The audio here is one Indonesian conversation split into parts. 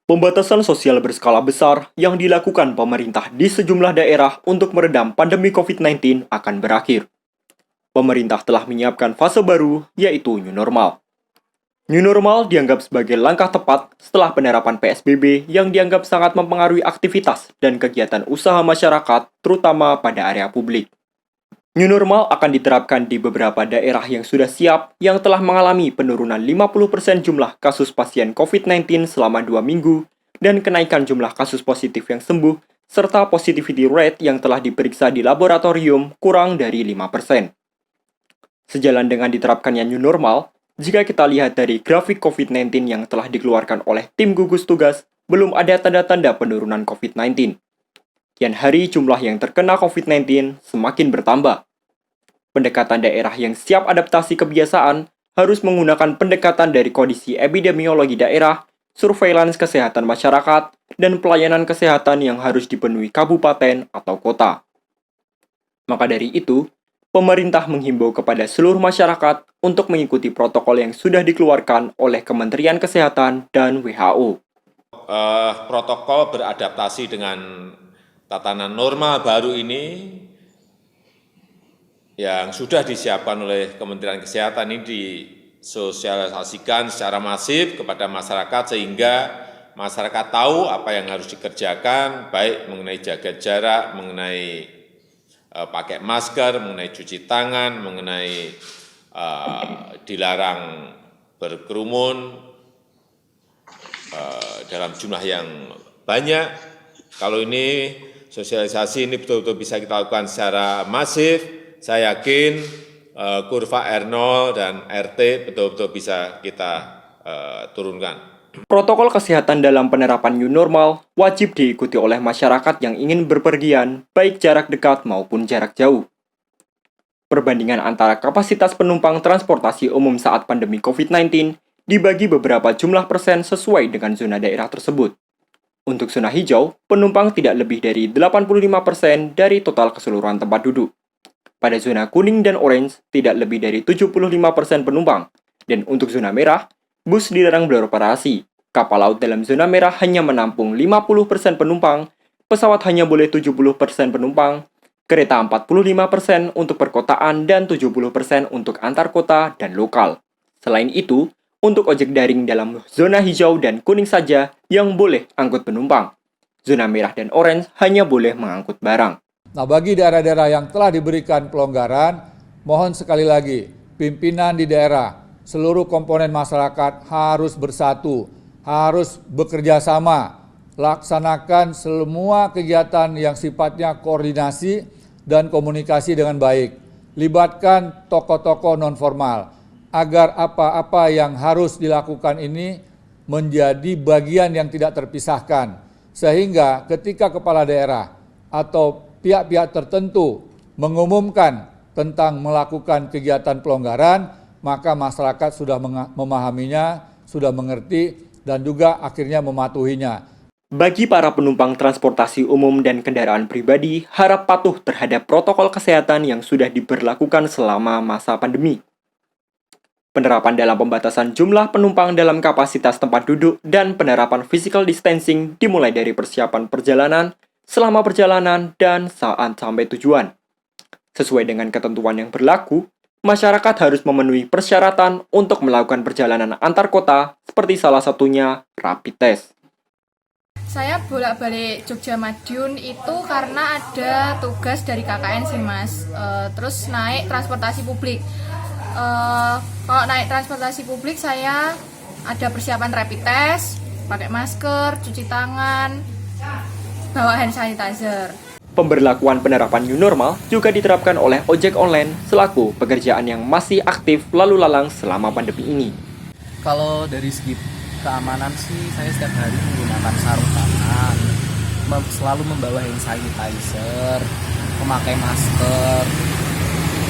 Pembatasan sosial berskala besar yang dilakukan pemerintah di sejumlah daerah untuk meredam pandemi COVID-19 akan berakhir. Pemerintah telah menyiapkan fase baru, yaitu New Normal. New Normal dianggap sebagai langkah tepat setelah penerapan PSBB yang dianggap sangat mempengaruhi aktivitas dan kegiatan usaha masyarakat, terutama pada area publik. New Normal akan diterapkan di beberapa daerah yang sudah siap yang telah mengalami penurunan 50% jumlah kasus pasien COVID-19 selama 2 minggu dan kenaikan jumlah kasus positif yang sembuh serta positivity rate yang telah diperiksa di laboratorium kurang dari 5%. Sejalan dengan diterapkannya New Normal, jika kita lihat dari grafik COVID-19 yang telah dikeluarkan oleh tim gugus tugas, belum ada tanda-tanda penurunan COVID-19. Kian hari jumlah yang terkena COVID-19 semakin bertambah. Pendekatan daerah yang siap adaptasi kebiasaan harus menggunakan pendekatan dari kondisi epidemiologi daerah, surveillance kesehatan masyarakat, dan pelayanan kesehatan yang harus dipenuhi kabupaten atau kota. Maka dari itu, pemerintah menghimbau kepada seluruh masyarakat untuk mengikuti protokol yang sudah dikeluarkan oleh Kementerian Kesehatan dan WHO. Protokol beradaptasi dengan tatanan normal baru ini yang sudah disiapkan oleh Kementerian Kesehatan ini disosialisasikan secara masif kepada masyarakat sehingga masyarakat tahu apa yang harus dikerjakan, baik mengenai jaga jarak, mengenai pakai masker, mengenai cuci tangan, mengenai dilarang berkerumun dalam jumlah yang banyak. Kalau ini sosialisasi ini betul-betul bisa kita lakukan secara masif, saya yakin kurva R0 dan RT betul-betul bisa kita turunkan. Protokol kesehatan dalam penerapan New Normal wajib diikuti oleh masyarakat yang ingin berpergian, baik jarak dekat maupun jarak jauh. Perbandingan antara kapasitas penumpang transportasi umum saat pandemi COVID-19 dibagi beberapa jumlah persen sesuai dengan zona daerah tersebut. Untuk zona hijau, penumpang tidak lebih dari 85% dari total keseluruhan tempat duduk. Pada zona kuning dan orange, tidak lebih dari 75% penumpang. Dan untuk zona merah, bus dilarang beroperasi. Kapal laut dalam zona merah hanya menampung 50% penumpang, pesawat hanya boleh 70% penumpang, kereta 45% untuk perkotaan dan 70% untuk antar kota dan lokal. Selain itu, untuk ojek daring dalam zona hijau dan kuning saja yang boleh angkut penumpang. Zona merah dan orange hanya boleh mengangkut barang. Nah, bagi daerah-daerah yang telah diberikan pelonggaran, mohon sekali lagi, pimpinan di daerah, seluruh komponen masyarakat harus bersatu, harus bekerja sama, laksanakan semua kegiatan yang sifatnya koordinasi dan komunikasi dengan baik. Libatkan tokoh-tokoh non-formal, agar apa-apa yang harus dilakukan ini menjadi bagian yang tidak terpisahkan. Sehingga ketika kepala daerah atau pihak-pihak tertentu mengumumkan tentang melakukan kegiatan pelonggaran, maka masyarakat sudah memahaminya, sudah mengerti, dan juga akhirnya mematuhinya. Bagi para penumpang transportasi umum dan kendaraan pribadi, harap patuh terhadap protokol kesehatan yang sudah diberlakukan selama masa pandemi. Penerapan dalam pembatasan jumlah penumpang dalam kapasitas tempat duduk dan penerapan physical distancing dimulai dari persiapan perjalanan, selama perjalanan, dan saat sampai tujuan. Sesuai dengan ketentuan yang berlaku, masyarakat harus memenuhi persyaratan untuk melakukan perjalanan antar kota, seperti salah satunya rapid test. Saya bolak-balik Jogja Madiun itu karena ada tugas dari KKN sih mas, terus naik transportasi publik. Kalau naik transportasi publik saya ada persiapan rapid test, pakai masker, cuci tangan, bawa hand sanitizer. Pemberlakuan penerapan New Normal juga diterapkan oleh ojek online selaku pekerjaan yang masih aktif lalu lalang selama pandemi ini. Kalau dari segi keamanan sih, saya setiap hari menggunakan sarung tangan, selalu membawa hand sanitizer, memakai masker.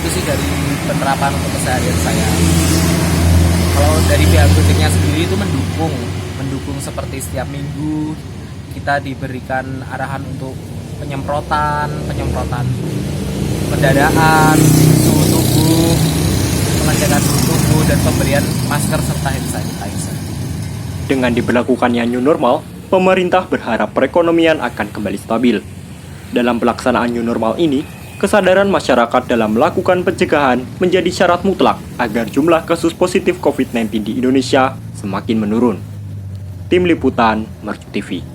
Itu sih dari penerapan untuk keseharian saya. Kalau dari pihak Gojeknya sendiri itu mendukung seperti setiap minggu kita diberikan arahan untuk penyemprotan pendataan suhu tubuh, pengecekan suhu tubuh dan pemberian masker serta hand sanitizer. Dengan diberlakukannya New Normal, pemerintah berharap perekonomian akan kembali stabil. Dalam pelaksanaan new normal ini, kesadaran masyarakat dalam melakukan pencegahan menjadi syarat mutlak agar jumlah kasus positif COVID-19 di Indonesia semakin menurun. Tim Liputan, Mercu TV.